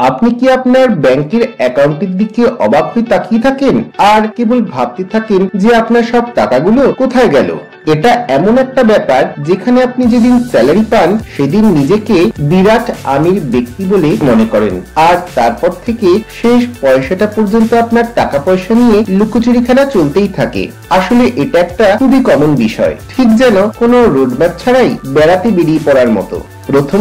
আপনি কি আপনার ব্যাংকের অ্যাকাউন্টের দিকে অবাক হয়ে তাকিয়ে থাকেন আর কেবল ভাবতে থাকেন যে আপনার সব টাকাগুলো কোথায় গেল? এটা এমন একটা ব্যাপার যেখানে আপনি যেদিন স্যালারি পান সেদিন নিজেকে বিরাট আমির ব্যক্তি বলে মনে করেন, আর তারপর থেকে শেষ পয়সাটা পর্যন্ত আপনার টাকা পয়সা নিয়ে লুকোচুরি খেলা চলতেই থাকে। আসলে এটা একটা খুবই কমন বিষয়, ঠিক যেন কোনো রোডম্যাপ ছাড়াই বেড়াতে বেরিয়ে পড়ার মতো। প্রথম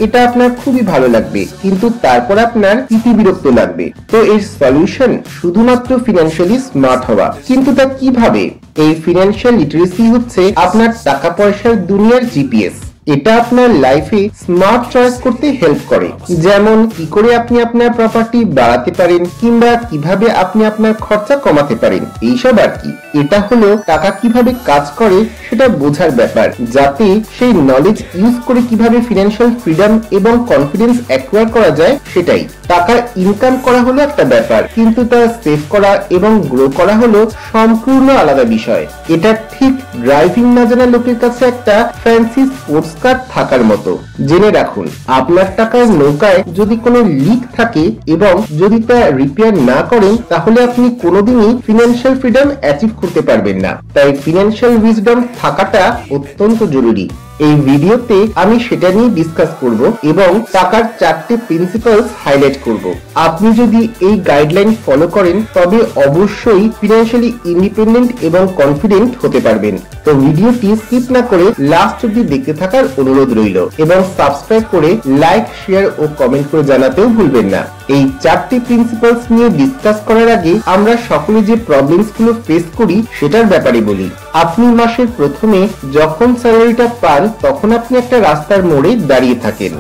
এটা আপনার খুবই ভালো লাগবে, কিন্তু তারপর আপনার বিরক্ত লাগবে। তো এর সলিউশন শুধুমাত্র ফিনান্সিয়ালি স্মার্ট হওয়া। কিন্তু তা কিভাবে? এই ফিনান্সিয়াল লিটারেসি হচ্ছে আপনার টাকা পয়সার দুনিয়ার জিপিএস। এটা আপনার লাইফে স্মার্ট চয়েস করতে হেল্প করে, যেমন কি করে আপনি আপনার প্রপার্টি বাড়াতে পারেন কিংবা কিভাবে আপনি আপনার খরচা কমাতে পারেন, এইসব আর কি। এটা হলো টাকা কিভাবে কাজ করে সেটা বোঝার ব্যাপার, যাতে সেই নলেজ ইউজ করে কিভাবে ফিনান্সিয়াল ফ্রিডম এবং কনফিডেন্স অ্যাকোয়ার করা যায় সেটাই। টাকা ইনকাম করা হলো একটা ব্যাপার, কিন্তু তা সেভ করা এবং গ্রো করা হলো সম্পূর্ণ আলাদা বিষয়। এটা ঠিক ড্রাইভিং না জানা লোকের কাছে একটা ফ্যান্সি স্পোর্টস কার থাকার মতো। জেনে রাখুন, আপনার টাকার নৌকায় যদি কোনো লিক থাকে এবং যদি তা রিপেয়ার না করেন, তাহলে আপনি কোনোদিনই ফিনান্সিয়াল ফ্রিডম অ্যাচিভ করতে পারবেন না। তাই ফিনান্সিয়াল উইজডম থাকাটা অত্যন্ত জরুরি। এই ভিডিওতে আমি সেটা নিয়ে ডিসকাস করব এবং টাকার 4টে প্রিন্সিপালস হাইলাইট করব। আপনি যদি এই গাইডলাইন ফলো করেন তবে অবশ্যই ফিনান্সিয়ালি ইন্ডিপেন্ডেন্ট এবং কনফিডেন্ট হতে পারবেন। তো ভিডিওটি স্কিপ না করে লাস্ট অবধি দেখতে থাকার অনুরোধ রইল এবং সাবস্ক্রাইব করে লাইক, শেয়ার ও কমেন্ট করে জানাতেও ভুলবেন না। এই 4টে প্রিন্সিপালস নিয়ে ডিসকাস করার আগে আমরা সকলে যে প্রবলেমস গুলো ফেস করি সেটার ব্যাপারে বলি। আপনি মাসের প্রথমে যখন স্যালারিটা পান তখন আপনি একটা রাস্তার মোড়ে দাঁড়িয়ে থাকেন।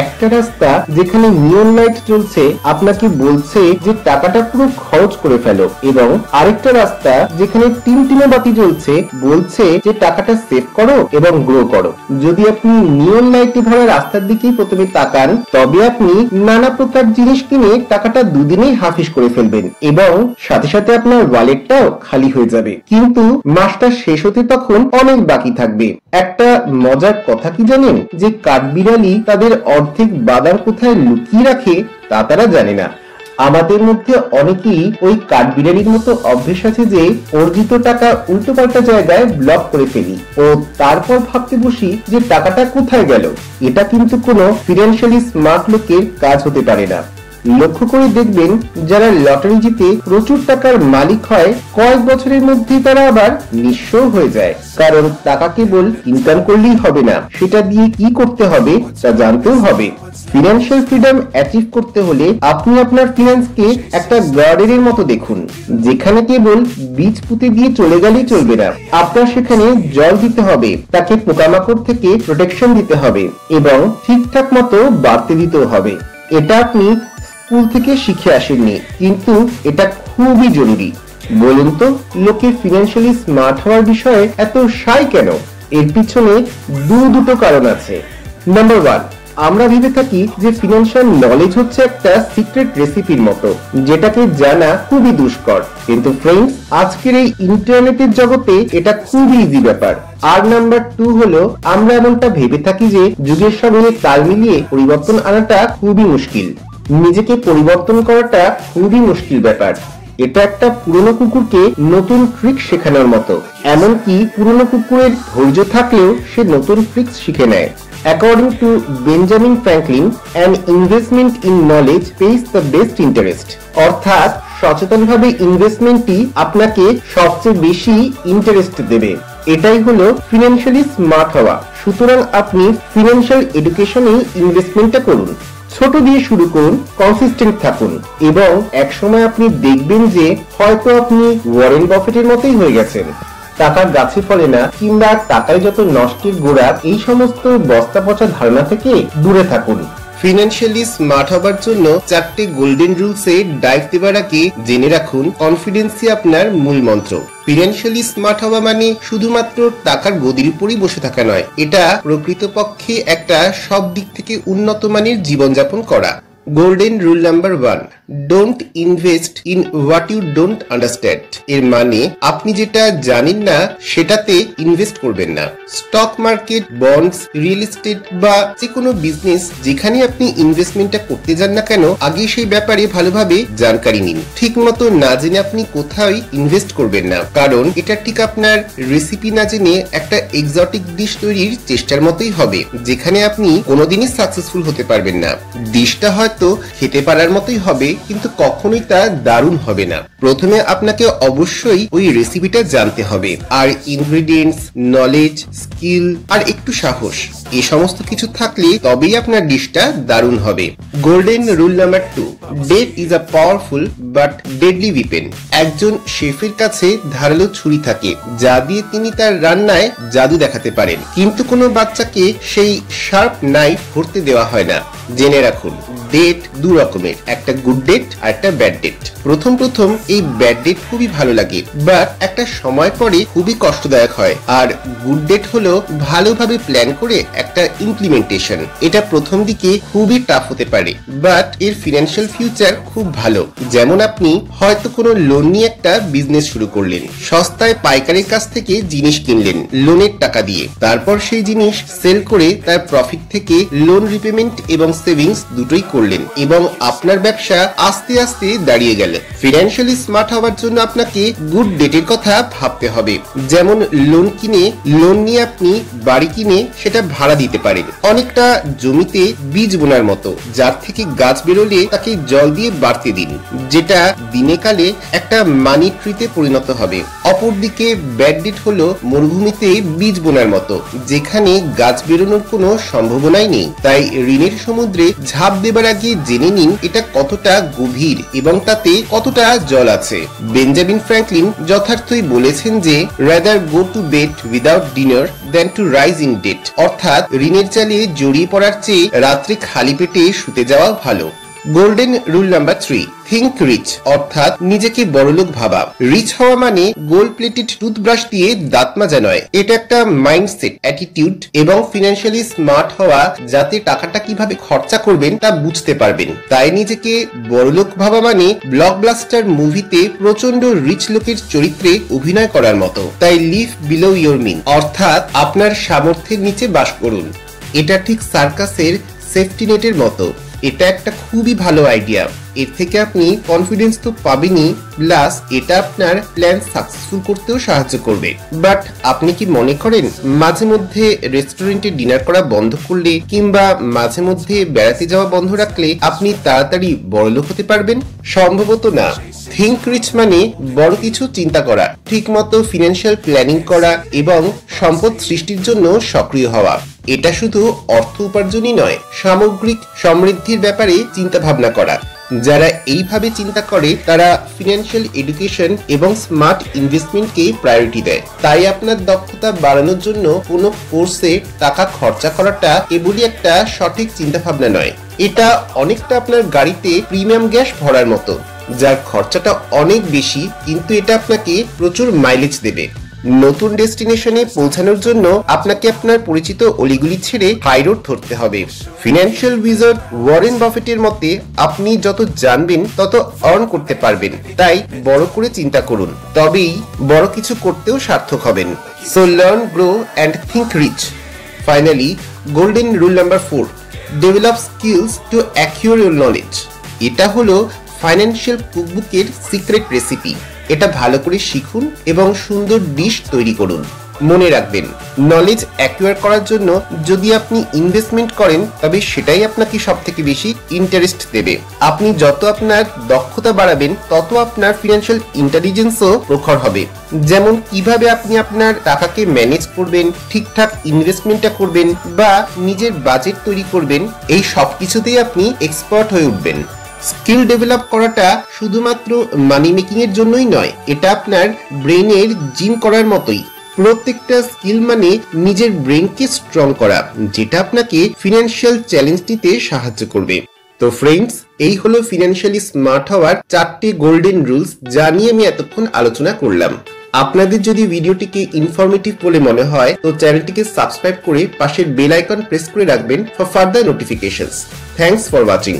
একটা রাস্তা যেখানে নিয়ন লাইট জ্বলছে আপনাকে বলছে যে টাকাটা পুরো খরচ করে ফেলো, এবং আরেকটা রাস্তা যেখানে টিমটিমে বাতি জ্বলছে বলছে যে টাকাটা সেভ করো এবং গ্রো করো। যদি আপনি নিয়ন লাইটে ভরা রাস্তার দিকেই প্রথমে তাকান তবে আপনি নানা প্রকার জিনিস কিনে টাকাটা দুদিনেই হাফিস করে ফেলবেন এবং সাথে সাথে আপনার ওয়ালেটটাও খালি হয়ে যাবে। কিন্তু মাসটা শেষ হতে তখন অনেক বাকি থাকবে। একটা মজার কথা কি জানেন, যে কাঠবিড়ালি তাদের অর্ধেক বাদাম কোথায় লুকিয়ে রাখে তা তারা জানে না। আমাদের মধ্যে অনেকেই ওই কাঠবিড়ালির মতো অভ্যেস আছে যে অর্জিত টাকা উল্টোপাল্টা জায়গায় ব্লক করে ফেলি ও তারপর ভাবতে বসি যে টাকাটা কোথায় গেল। এটা কিন্তু কোনো ফিনান্সিয়ালি স্মার্ট লোকের কাজ হতে পারে না। লক্ষ্য করে দেখবেন, যারা লটারি জিতে প্রচুর টাকার মালিক হয় কয়েক বছরের মধ্যেই তারা আবার নিঃস্ব হয়ে যায়। কারণ টাকা কেবল ইনকাম করলেই হবে না, সেটা দিয়ে কি করতে হবে তা জানতেও হবে। ফিনান্সিয়াল ফ্রিডম অ্যাচিভ করতে হলে আপনি আপনার ফিনান্সকে একটা গার্ডেনের মতো দেখুন, যেখানে কেবল বীজ পুঁতে দিয়ে চলে গেলেই চলবে না। আপনার সেখানে জল দিতে হবে, তাকে পোকামাকড় থেকে প্রোটেকশন দিতে হবে এবং ঠিকঠাক মতো বাড়তে দিতেও হবে। এটা আপনি স্কুল থেকে শিখে আসেননি, কিন্তু এটা খুবই জরুরি। বলুন তো, লোকে ফিনান্সিয়ালি স্মার্ট হওয়ার বিষয়ে এত সাই কেন? এর পিছনে দুটো কারণ আছে। নাম্বার 1, আমরা ভেবে থাকি যে ফিনান্সিয়াল নলেজ হচ্ছে একটা সিক্রেট রেসিপির মতো, যেটাকে জানা খুবই দুষ্কর। কিন্তু ফ্রেন্ডস, আজকের এই ইন্টারনেটের জগতে এটা খুবই ইজি ব্যাপার। আর নাম্বার 2 হলো, আমরা এমনটা ভেবে থাকি যে যুগের সঙ্গে তাল মিলিয়ে পরিবর্তন আনাটা খুবই মুশকিল। নিজেকে পরিবর্তন করাটা খুবই মুশকিল ব্যাপার। এটা একটা পুরনো কুকুরকে নতুন ট্রিক শেখানোর মতো। এমনকি পুরনো কুকুরের ধৈর্য থাকলেও সে নতুন ট্রিক্স শিখে নেয়। According to Benjamin Franklin, an investment in knowledge pays the best interest. অর্থাৎ সচেতনভাবে ইনভেস্টমেন্টই আপনাকে সবচেয়ে বেশি ইন্টারেস্ট দেবে। এটাই হলো ফিনান্সিয়ালি স্মার্ট হওয়া। সুতরাং আপনি ফিনান্সিয়াল এডুকেশনে ইনভেস্টমেন্টটা করুন। ছোট দিয়ে শুরু করুন, কনসিস্টেন্ট থাকুন এবং একসময় আপনি দেখবেন যে হয়তো আপনি ওয়ারেন বাফেটের মতোই হয়ে গেছেন। টাকা গাছে ফলে না কিংবা টাকায় যত নষ্টের গোড়া, এই সমস্ত বস্তা পচা ধারণা থেকে দূরে থাকুন। ফিনান্সিয়ালি স্মার্ট হবার জন্য 4টে গোল্ডেন রুলসে ডাইভ দেবার আগে জেনে রাখুন, কনফিডেন্সই আপনার মূল মন্ত্র। ফিনান্সিয়ালি স্মার্ট হওয়া মানে শুধুমাত্র টাকার গদির উপরই বসে থাকা নয়, এটা প্রকৃতপক্ষে একটা সব দিক থেকে উন্নত মানের জীবনযাপন করা। Golden rule number 1, don't invest in what you don't understand. এর মানে আপনি যেটা জানেন না সেটাতে ইনভেস্ট করবেন না। Stock market, bonds, real estate বা যে কোনো বিজনেস যেখানে আপনি ইনভেস্টমেন্টটা করতে যান না কেন, আগে সেই ব্যাপারে ভালোভাবে জানকারি নিন। ঠিক মতো না জেনে আপনি কোথাও ইনভেস্ট করবেন না, কারণ এটা ঠিক আপনার রেসিপি না জেনে একটা এক্সোটিক ডিশ তৈরির চেষ্টার মতোই হবে, যেখানে আপনি কোনোদিনই সাকসেসফুল হতে পারবেন না। ডিশটা হয়তো খেতে পারার মতোই হবে, কিন্তু কখনোই তা দারুণ হবে না। প্রথমে আপনাকে অবশ্যই ওই রেসিপিটা জানতে হবে, আর ইনগ্রেডিয়েন্টস, নলেজ, স্কিল আর একটু সাহস, এই সমস্ত কিছু থাকলে তবেই আপনার ডিশটা দারুণ হবে। Golden rule number 2, debt is a powerful but deadly weapon. একজন শেফের কাছে ধারালো ছুরি থাকে, যা দিয়ে তিনি তার রান্নায় জাদু দেখাতে পারেন, কিন্তু কোনো বাচ্চাকে সেই শার্প নাইফ ধরতে দেওয়া হয় না। জেনে রাখুন, ডেট দু রকমের, একটা গুড ডেট আর একটা ব্যাড ডেট। প্রথম এই ব্যাড ডেট খুবই ভালো লাগে, বাট একটা সময় পরে খুবই কষ্টদায়ক হয়। আর গুড ডেট হলো ভালোভাবে প্ল্যান করে একটা ইমপ্লিমেন্টেশন। এটা প্রথম দিকে খুবই টাফ হতে পারে, বাট এর ফিনান্সিয়াল ফিউচার খুব ভালো। যেমন আপনি হয়তো কোনো লোন নিয়ে একটা বিজনেস শুরু করলেন, সস্তায় পাইকারের কাছ থেকে জিনিস কিনলেন লোনের টাকা দিয়ে, তারপর সেই জিনিস সেল করে তার প্রফিট থেকে লোন রিপেমেন্ট এবং সেভিংস দুটোই করলেন, এবং আপনার ব্যবসা আস্তে আস্তে দাঁড়িয়ে গেল। ফিনান্সিয়ালি স্মার্ট হওয়ার জন্য আপনাকে গুড ডেটের কথা ভাবতে হবে। যেমন লোন নিয়ে আপনি বাড়ি কিনে সেটা ভাড়া দিতে পারেন, অনেকটা জমিতে বীজ বোনার মতো, যার থেকে গাছ বেরোলে তাকে জল দিয়ে বাড়তে দিন, যেটা দিনে কালে একটা মানি ট্রিতে পরিণত হবে। অপরদিকে ব্যাড ডেট হলো মরুভূমিতে বীজ বোনার মতো, যেখানে গাছ বেরোনোর কোনো সম্ভাবনাই নেই। তাই ঋণের সমুদ্রে ঝাঁপ দেবার আগে জেনে নিন এটা কতটা গভীর এবং তাতে কতটা জল আছে। বেঞ্জামিন ফ্র্যাঙ্কলিন যথার্থই বলেছেন যে rather go to bed without dinner than to rise in debt, অর্থাৎ ঋণের জালে জড়িয়ে পড়ার চেয়ে রাত্রে খালি পেটে শুতে যাওয়া ভালো। Golden rule number 3, think rich, অর্থাৎ নিজেকে বড়লোক ভাবা। রিচ হওয়া মানে গোল্ড প্লেটেড টুথব্রাশ দিয়ে দাঁত মাজা নয়, এটা একটা মাইন্ডসেট, অ্যাটিটিউড এবং ফিনান্সিয়ালি স্মার্ট হওয়া, যাতে টাকাটা কিভাবে খরচা করবেন তা বুঝতে পারবেন। তাই নিজেকে বড়লোক ভাবা মানে ব্লকবাস্টার মুভিতে প্রচন্ড রিচ লোকের চরিত্রে অভিনয় করার মতো। তাই লিভ বিলো ইয়োর মিন, অর্থাৎ আপনার সামর্থ্যের নিচে বাস করুন। এটা ঠিক সার্কাসের সেফটি নেটের মতো। এটা একটা খুবই ভালো আইডিয়া। এর থেকে আপনি কনফিডেন্স তো পাবেনই, প্লাস এটা আপনার প্ল্যান সাকসেসফুল করতেও সাহায্য করবে। বাট আপনি কি মনে করেন মাঝে মধ্যে রেস্টুরেন্টে ডিনার করা বন্ধ করলে কিংবা মাঝে মধ্যে বেড়াতে যাওয়া বন্ধ রাখলে আপনি তাড়াতাড়ি বড়লোক হতে পারবেন? সম্ভবত না। থিঙ্ক রিচ মানে বড় কিছু চিন্তা করা, ঠিক মতো ফিনান্সিয়াল প্ল্যানিং করা এবং সম্পদ সৃষ্টির জন্য সক্রিয় হওয়া। এটা শুধু অর্থ উপার্জনই নয়, সামগ্রিক সমৃদ্ধির ব্যাপারে চিন্তা ভাবনা করা। যারা এইভাবে চিন্তা করে তারা ফিনান্সিয়াল এডুকেশন এবং স্মার্ট ইনভেস্টমেন্টকে প্রায়োরিটি দেয়। তাই আপনার দক্ষতা বাড়ানোর জন্য কোনো কোর্সে টাকা খরচা করাটা কেবলই একটা সঠিক চিন্তা ভাবনা নয়, এটা অনেকটা আপনার গাড়িতে প্রিমিয়াম গ্যাস ভরার মতো, যার খরচাটা অনেক বেশি, কিন্তু এটা আপনাকে প্রচুর মাইলেজ দেবে। নতুন ডেস্টিনেশনে পৌঁছানোর জন্য আপনাকে আপনার পরিচিত অলিগুলি ছেড়ে হাই রোড ধরতে হবে। ফিনান্সিয়াল উইজার্ড ওয়ারেন বাফেটের মতে আপনি যত জানবেন তত আর্ন করতে পারবেন। তাই বড় করে চিন্তা করুন, তবেই বড় কিছু করতেও সার্থক হবেন। So learn, grow and think rich. Finally, golden rule number 4, develop skills to acquire your knowledge. এটা হলো ফাইন্যান্সিয়াল কুকবুকের সিক্রেট রেসিপি। এটা ভালো করে শিখুন এবং সুন্দর ডিশ তৈরি করুন। মনে রাখবেন, নলেজ অ্যাকুয়ার করার জন্য যদি আপনি ইনভেস্টমেন্ট করেন তবে সেটাই আপনাকে সব থেকে বেশি ইন্টারেস্ট দেবে। আপনি যত আপনার দক্ষতা বাড়াবেন তত আপনার ফিনান্সিয়াল ইন্টেলিজেন্সও প্রখর হবে। যেমন কিভাবে আপনি আপনার টাকাকে ম্যানেজ করবেন, ঠিকঠাক ইনভেস্টমেন্টটা করবেন বা নিজের বাজেট তৈরি করবেন, এই সব কিছুতেই আপনি এক্সপার্ট হয়ে উঠবেন। স্কিল ডেভেলপ করাটা শুধুমাত্র মানি মেকিং এর জন্যই নয়, এটা আপনার ব্রেনের জিম করার মতোই। প্রত্যেকটা স্কিল মানে নিজের ব্রেনকে স্ট্রং করা, যেটা আপনাকে ফিনান্সিয়াল চ্যালেঞ্জ নিতে সাহায্য করবে। তো ফ্রেন্ডস, এই হলো ফিনান্সিয়ালি স্মার্ট হওয়ার 4টি গোল্ডেন রুলস, যা নিয়ে আমি এতক্ষণ আলোচনা করলাম। আপনাদের যদি ভিডিওটিকে ইনফরমেটিভ বলে মনে হয় তো চ্যানেলটিকে সাবস্ক্রাইব করে পাশের বেল আইকন প্রেস করে রাখবেন for further notifications. Thanks for watching.